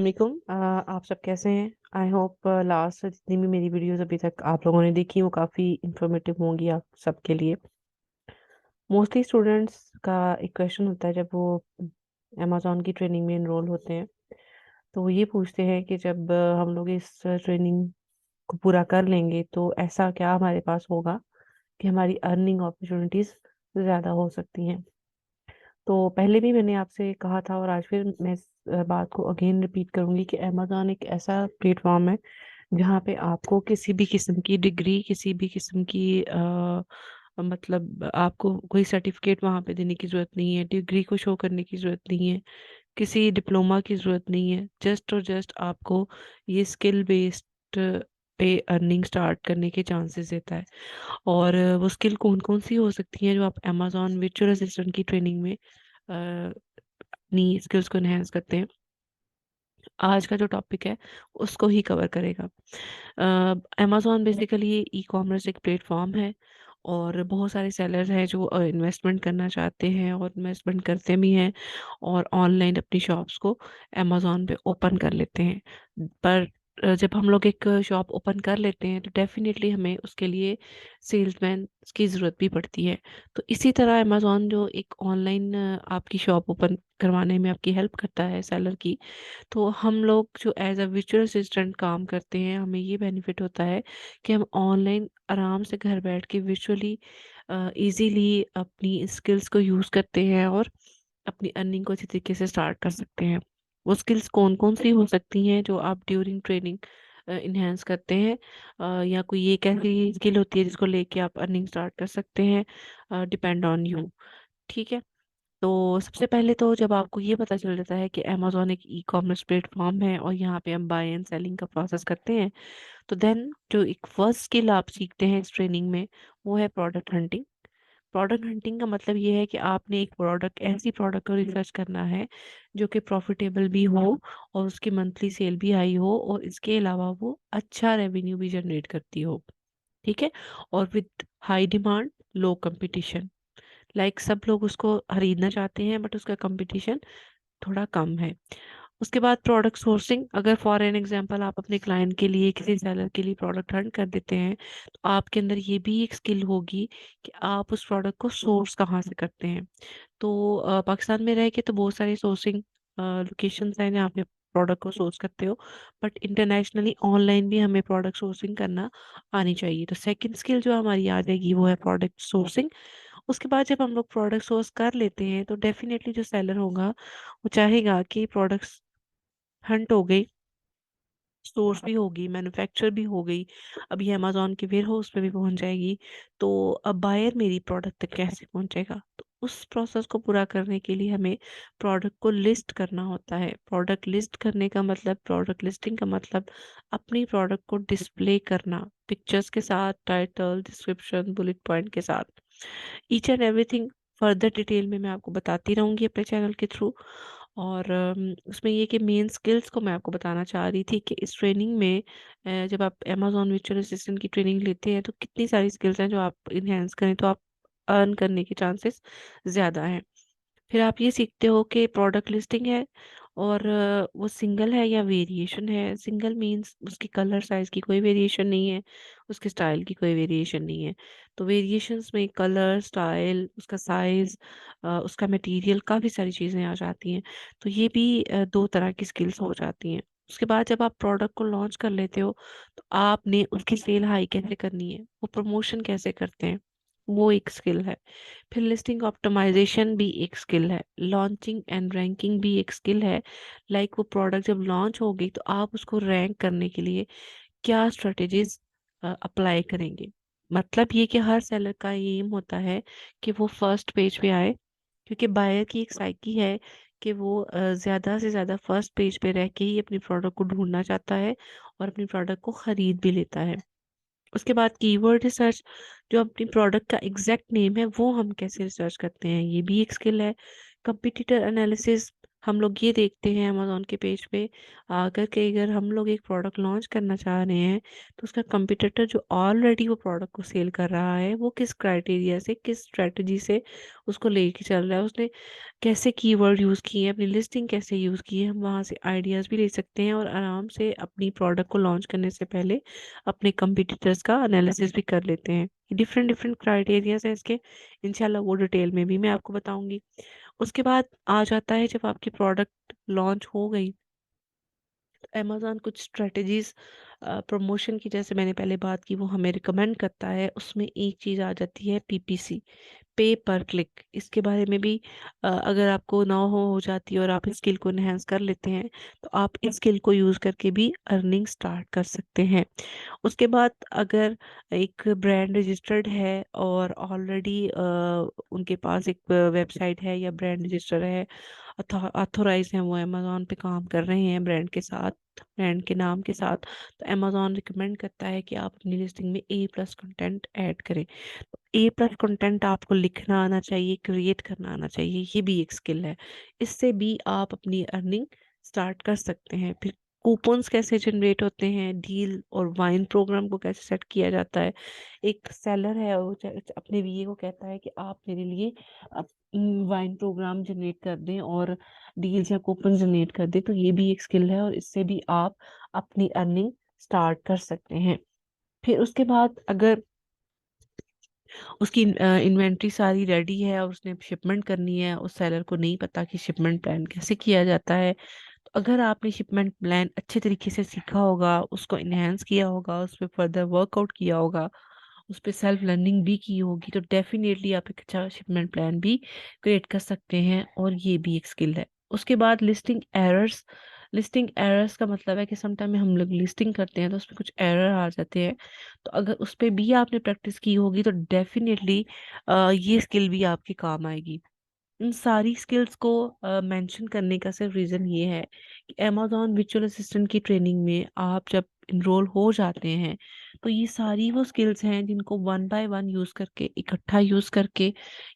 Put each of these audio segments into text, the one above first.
वालेकुम। आप सब कैसे हैं? आई होप लास्ट जितनी भी मेरी वीडियोस अभी तक आप लोगों ने देखी वो काफ़ी इंफॉर्मेटिव होंगी आप सबके लिए। मोस्टली स्टूडेंट्स का एक क्वेश्चन होता है जब वो अमेज़न की ट्रेनिंग में इनरोल होते हैं, तो वो ये पूछते हैं कि जब हम लोग इस ट्रेनिंग को पूरा कर लेंगे तो ऐसा क्या हमारे पास होगा कि हमारी अर्निंग अपॉर्चुनिटीज़ ज़्यादा हो सकती हैं। तो पहले भी मैंने आपसे कहा था और आज फिर मैं इस बात को अगेन रिपीट करूंगी कि अमेज़न एक ऐसा प्लेटफॉर्म है जहाँ पे आपको किसी भी किस्म की डिग्री, किसी भी किस्म की मतलब आपको कोई सर्टिफिकेट वहाँ पे देने की ज़रूरत नहीं है, डिग्री को शो करने की ज़रूरत नहीं है, किसी डिप्लोमा की ज़रूरत नहीं है। जस्ट और जस्ट आपको ये स्किल बेस्ड पे अर्निंग स्टार्ट करने के चांसेस देता है। और वो स्किल कौन कौन सी हो सकती हैं जो आप अमेज़न वर्चुअल असिस्टेंट की ट्रेनिंग में अपनी स्किल्स को एनहेंस करते हैं। आज का जो टॉपिक है उसको ही कवर करेगा। अमेज़न बेसिकली ई कॉमर्स एक प्लेटफॉर्म है और बहुत सारे सेलर्स हैं जो इन्वेस्टमेंट करना चाहते हैं और इन्वेस्टमेंट करते भी हैं और ऑनलाइन अपनी शॉप्स को अमेज़न पे ओपन कर लेते हैं। पर जब हम लोग एक शॉप ओपन कर लेते हैं तो डेफिनेटली हमें उसके लिए सेल्समैन की ज़रूरत भी पड़ती है। तो इसी तरह अमेज़न जो एक ऑनलाइन आपकी शॉप ओपन करवाने में आपकी हेल्प करता है सेलर की, तो हम लोग जो एज अ विजुअल असिस्टेंट काम करते हैं हमें ये बेनिफिट होता है कि हम ऑनलाइन आराम से घर बैठ के विजुअली इजीली अपनी स्किल्स को यूज़ करते हैं और अपनी अर्निंग को अच्छी तरीके से स्टार्ट कर सकते हैं। वो स्किल्स कौन कौन सी हो सकती हैं जो आप ड्यूरिंग ट्रेनिंग इन्हेंस करते हैं, या कोई ये कैसी स्किल होती है जिसको लेके आप अर्निंग स्टार्ट कर सकते हैं, डिपेंड ऑन यू। ठीक है। तो सबसे पहले तो जब आपको ये पता चल जाता है कि अमेज़न एक ई कॉमर्स प्लेटफॉर्म है और यहाँ पे हम बाय एंड सेलिंग का प्रोसेस करते हैं, तो देन जो एक फर्स्ट स्किल आप सीखते हैं इस ट्रेनिंग में वो है प्रोडक्ट हंटिंग। प्रोडक्ट हंटिंग का मतलब ये है कि आपने एक प्रोडक्ट, ऐसी प्रोडक्ट को रिसर्च करना है जो कि प्रॉफिटेबल भी हो और उसकी मंथली सेल भी हाई हो और इसके अलावा वो अच्छा रेवेन्यू भी जनरेट करती हो। ठीक है। और with high demand, low competition. Like सब लोग उसको खरीदना चाहते हैं बट उसका कंपटीशन थोड़ा कम है। उसके बाद प्रोडक्ट सोर्सिंग, अगर फॉर एन एग्जांपल आप अपने क्लाइंट के लिए, किसी सेलर के लिए प्रोडक्ट हंट कर देते हैं तो आपके अंदर ये भी एक स्किल होगी कि आप उस प्रोडक्ट को सोर्स कहाँ से करते हैं। तो पाकिस्तान में रह के तो बहुत सारी सोर्सिंग लोकेशंस हैं जहाँ पे प्रोडक्ट को सोर्स करते हो, बट इंटरनेशनली ऑनलाइन भी हमें प्रोडक्ट सोर्सिंग करना आनी चाहिए। तो सेकंड स्किल जो हमारी आ जाएगी वो है प्रोडक्ट सोर्सिंग। उसके बाद जब हम लोग प्रोडक्ट सोर्स कर लेते हैं तो डेफिनेटली जो सेलर होगा वो चाहेगा कि प्रोडक्ट्स हंट हो गई, सोर्स भी होगी, मैन्युफैक्चर भी हो गई, अब ये अमेज़न के वेयर हाउस पे भी पहुंच जाएगी, तो अब बायर मेरी प्रोडक्ट तक कैसे पहुंचेगा? तो उस प्रोसेस को पूरा करने के लिए हमें प्रोडक्ट को लिस्ट करना होता है। प्रोडक्ट लिस्ट करने का मतलब, प्रोडक्ट लिस्टिंग का मतलब अपनी प्रोडक्ट को डिस्प्ले करना, पिक्चर्स के साथ, टाइटल, डिस्क्रिप्शन, बुलेट पॉइंट के साथ। Each and everything further detail में मैं आपको बताती रहूंगी अपने चैनल के थ्रू। और उसमें ये कि मेन स्किल्स को मैं आपको बताना चाह रही थी कि इस ट्रेनिंग में जब आप अमेज़न वर्चुअल असिस्टेंट की ट्रेनिंग लेते हैं तो कितनी सारी स्किल्स हैं जो आप इन्हेंस करें तो आप अर्न करने के चांसेस ज़्यादा हैं। फिर आप ये सीखते हो कि प्रोडक्ट लिस्टिंग है और वो सिंगल है या वेरिएशन है। सिंगल मीन्स उसकी कलर साइज की कोई वेरिएशन नहीं है, उसके स्टाइल की कोई वेरिएशन नहीं है। तो वेरिएशंस में कलर, स्टाइल, उसका साइज, उसका मटेरियल, काफ़ी सारी चीज़ें आ जाती हैं। तो ये भी दो तरह की स्किल्स हो जाती हैं। उसके बाद जब आप प्रोडक्ट को लॉन्च कर लेते हो तो आपने उसकी सेल हाई कैसे करनी है, वो प्रमोशन कैसे करते हैं, वो एक स्किल है। फिर लिस्टिंग ऑप्टिमाइजेशन भी एक स्किल है, लॉन्चिंग एंड रैंकिंग भी एक स्किल है। लाइक वो प्रोडक्ट जब लॉन्च हो गई तो आप उसको रैंक करने के लिए क्या स्ट्रेटेजीज अप्लाई करेंगे। मतलब ये कि हर सेलर का ये एम होता है कि वो फर्स्ट पेज पे आए, क्योंकि बायर की एक साइकी है कि वो ज़्यादा से ज़्यादा फर्स्ट पेज पे रह के ही अपनी प्रोडक्ट को ढूंढना चाहता है और अपनी प्रोडक्ट को ख़रीद भी लेता है। उसके बाद कीवर्ड रिसर्च, जो अपनी प्रोडक्ट का एग्जैक्ट नेम है वो हम कैसे रिसर्च करते हैं, ये भी एक स्किल है। कंपटीटर एनालिसिस, हम लोग ये देखते हैं अमेज़न के पेज पे आकर के, अगर हम लोग एक प्रोडक्ट लॉन्च करना चाह रहे हैं तो उसका कंपटीटर जो ऑलरेडी वो प्रोडक्ट को सेल कर रहा है वो किस क्राइटेरिया से, किस स्ट्रेटजी से उसको लेके चल रहा है, उसने कैसे कीवर्ड यूज़ किए हैं, अपनी लिस्टिंग कैसे यूज़ की है, हम वहाँ से आइडियाज़ भी ले सकते हैं और आराम से अपनी प्रोडक्ट को लॉन्च करने से पहले अपने कंपटीटर्स का एनालिसिस भी कर लेते हैं। डिफरेंट डिफरेंट क्राइटेरियाज हैं इसके, इंशाल्लाह वो डिटेल में भी मैं आपको बताऊंगी। उसके बाद आ जाता है जब आपकी प्रोडक्ट लॉन्च हो गई, अमेज़न कुछ स्ट्रेटजीज प्रमोशन की, जैसे मैंने पहले बात की, वो हमें रिकमेंड करता है। उसमें एक चीज़ आ जाती है पीपीसी, पे पर क्लिक। इसके बारे में भी अगर आपको ना हो जाती है और आप इस स्किल को इन्हेंस कर लेते हैं तो आप इस स्किल को यूज़ करके भी अर्निंग स्टार्ट कर सकते हैं। उसके बाद अगर एक ब्रांड रजिस्टर्ड है और ऑलरेडी उनके पास एक वेबसाइट है या ब्रांड रजिस्टर है, ऑथोराइज हैं, वो अमेज़न पे काम कर रहे हैं ब्रांड के साथ, ब्रांड के नाम के साथ, तो अमेज़न रिकमेंड करता है कि आप अपनी लिस्टिंग में ए प्लस कंटेंट ऐड करें। ए प्लस कंटेंट आपको लिखना आना चाहिए, क्रिएट करना आना चाहिए, ये भी एक स्किल है। इससे भी आप अपनी अर्निंग स्टार्ट कर सकते हैं। फिर कूपन्स कैसे जनरेट होते हैं, डील और वाइन प्रोग्राम को कैसे सेट किया जाता है। एक सेलर है वो अपने वीए को कहता है कि आप मेरे लिए वाइन प्रोग्राम जनरेट कर दें और डील्स या कूपन जनरेट कर दें, तो ये भी एक स्किल है और इससे भी आप अपनी अर्निंग स्टार्ट कर सकते हैं। फिर उसके बाद अगर उसकी इन्वेंट्री सारी रेडी है और उसने शिपमेंट करनी है, उस सेलर को नहीं पता कि शिपमेंट प्लान कैसे किया जाता है, तो अगर आपने शिपमेंट प्लान अच्छे तरीके से सीखा होगा, उसको इन्हेंस किया होगा, उस पर फर्दर वर्कआउट किया होगा, उस पर सेल्फ लर्निंग भी की होगी, तो डेफिनेटली आप एक अच्छा शिपमेंट प्लान भी क्रिएट कर सकते हैं और ये भी एक स्किल है। उसके बाद लिस्टिंग एरर्स। लिस्टिंग एरर्स का मतलब है कि समटाइम में हम लोग लिस्टिंग करते हैं तो उसमें कुछ एरर आ जाते हैं, तो अगर उस पे भी आपने प्रैक्टिस की होगी तो डेफिनेटली ये स्किल भी आपके काम आएगी। इन सारी स्किल्स को मेंशन करने का सिर्फ रीज़न ये है कि अमेज़न विर्चुअल असिस्टेंट की ट्रेनिंग में आप जब इनरोल हो जाते हैं तो ये सारी वो स्किल्स हैं जिनको वन बाय वन यूज़ करके, इकट्ठा यूज़ करके,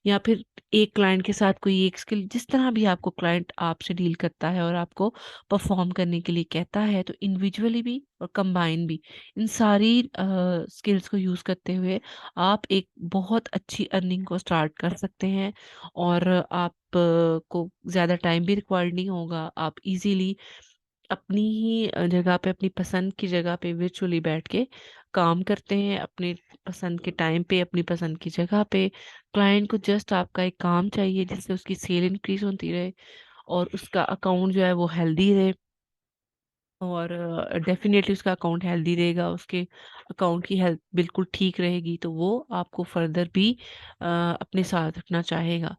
या फिर एक क्लाइंट के साथ कोई एक स्किल, जिस तरह भी आपको क्लाइंट आपसे डील करता है और आपको परफॉर्म करने के लिए कहता है, तो इंडिविजुअली भी और कंबाइन भी, इन सारी स्किल्स को यूज़ करते हुए आप एक बहुत अच्छी अर्निंग को स्टार्ट कर सकते हैं और आप को ज़्यादा टाइम भी रिक्वायर्ड नहीं होगा। आप इजीली अपनी ही जगह पे, अपनी पसंद की जगह पे वर्चुअली बैठ के काम करते हैं, अपने पसंद के टाइम पे, अपनी पसंद की जगह पे। क्लाइंट को जस्ट आपका एक काम चाहिए जिससे उसकी सेल इंक्रीज होती रहे और उसका अकाउंट जो है वो हेल्दी रहे, और डेफिनेटली उसका अकाउंट हेल्दी रहेगा, उसके अकाउंट की हेल्थ बिल्कुल ठीक रहेगी तो वो आपको फर्दर भी अपने साथ रखना चाहेगा।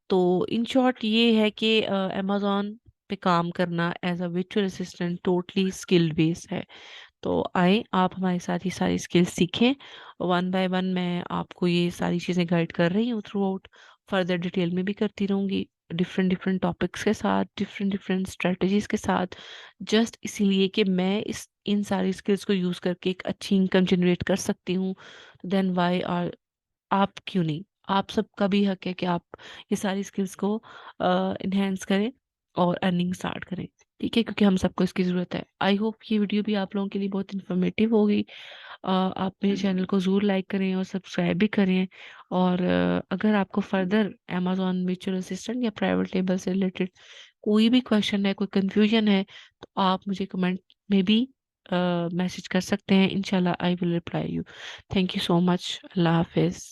तो इन शॉर्ट ये है कि अमेज़न पे काम करना as a virtual assistant totally skill based है। तो आए आप हमारे साथ ये सारी स्किल्स सीखें, वन बाय वन मैं आपको ये सारी चीज़ें गाइड कर रही हूँ थ्रू आउट, फर्दर डिटेल में भी करती रहूँगी, डिफरेंट डिफरेंट टॉपिक्स के साथ, डिफरेंट डिफरेंट स्ट्रेटजीज के साथ, जस्ट इसीलिए कि मैं इस इन सारी स्किल्स को यूज़ करके एक अच्छी इनकम जनरेट कर सकती हूँ। तो देन वाई आर, आप क्यों नहीं, आप सबका भी हक है कि आप ये सारी स्किल्स को इन्हेंस करें और अर्निंग स्टार्ट करें। ठीक है, क्योंकि हम सबको इसकी ज़रूरत है। आई होप ये वीडियो भी आप लोगों के लिए बहुत इन्फॉर्मेटिव होगी। आप मेरे चैनल को ज़रूर लाइक करें और सब्सक्राइब भी करें, और अगर आपको फर्दर अमेज़न वर्चुअल असिस्टेंट या प्राइवेट लेबल से रिलेटेड कोई भी क्वेश्चन है, कोई कन्फ्यूजन है, तो आप मुझे कमेंट में भी मैसेज कर सकते हैं। इंशाल्लाह I will reply you. Thank you so much. अल्लाह हाफिज़।